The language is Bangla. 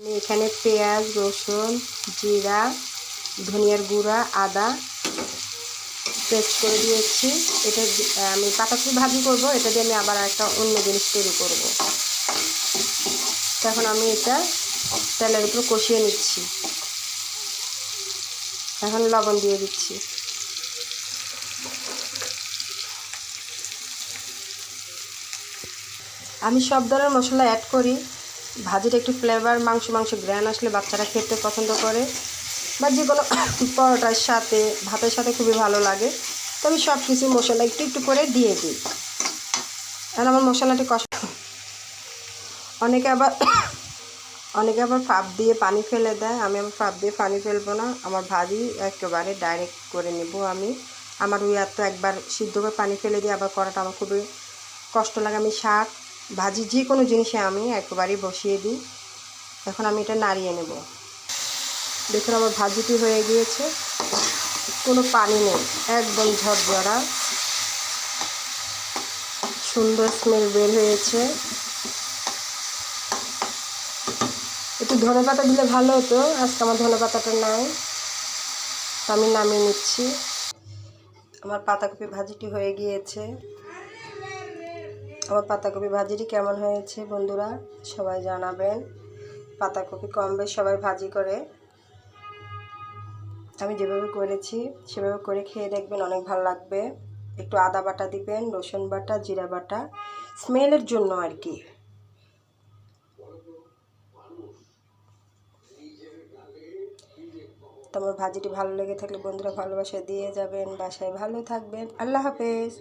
আমি এখানে পেঁয়াজ, রসুন, জিরা, ধনিয়ার গুঁড়া, আদা পেস্ট করে দিয়েছি। এটা আমি পাতাকপি ভাজি করব, এটা দিয়ে আমি আবার একটা অন্য জিনিস তৈরি করব। এখন আমি এটা তেলের উপর কষিয়ে নিচ্ছি। এখন লবণ দিয়ে দিচ্ছি। আমি সব ধরনের মশলা অ্যাড করি। ভাজিটা একটু ফ্লেভার, মাংস গ্রান আসলে বাচ্চারা খেতে পছন্দ করে, বা যে কোনো পরোটার সাথে, ভাতের সাথে খুবই ভালো লাগে। তো আমি সব কিছু মশলা একটু একটু করে দিয়ে দিই। আর আমার মশলাটি কষা। অনেকে আবার ফাঁপ দিয়ে পানি ফেলে দেয়। আমি আবার ফাঁপ দিয়ে পানি ফেলবো না। আমার ভাজি একেবারে ডাইরেক্ট করে নেব আমি। আমার ওই আর তো একবার সিদ্ধ করে পানি ফেলে দিয়ে আবার করাটা আমার খুবই কষ্ট লাগে। আমি শাক ভাজি যে কোনো জিনিসে আমি একেবারেই বসিয়ে দিই। এখন আমি এটা নাড়িয়ে নেব। দেখুন আমার ভাজিটি হয়ে গিয়েছে, কোনো পানি নেই, একদম ঝরঝরা, সুন্দর স্মেল বের হয়েছে। একটু ধনেপাতা দিলে ভালো হতো, আজকে আমার ধনেপাতাটা নাই, তো আমি নামিয়ে নিচ্ছি। আমার পাতাকপি ভাজিটি হয়ে গিয়েছে। আমার পাতাকপি ভাজিটি কেমন হয়েছে বন্ধুরা সবাই জানাবেন। পাতাকপি কম বেশ সবাই ভাজি করে, আমি যেভাবে করেছি সেভাবে করে খেয়ে দেখবেন, অনেক ভালো লাগবে। একটু আদা বাটা দিবেন, রসুন বাটা, জিরা বাটা, স্মেলের জন্য আর কি। তো আমার ভাজিটি ভালো লেগে থাকলে বন্ধুরা ভালোবাসা দিয়ে যাবেন। বাসায় ভালো থাকবেন। আল্লাহ হাফেজ।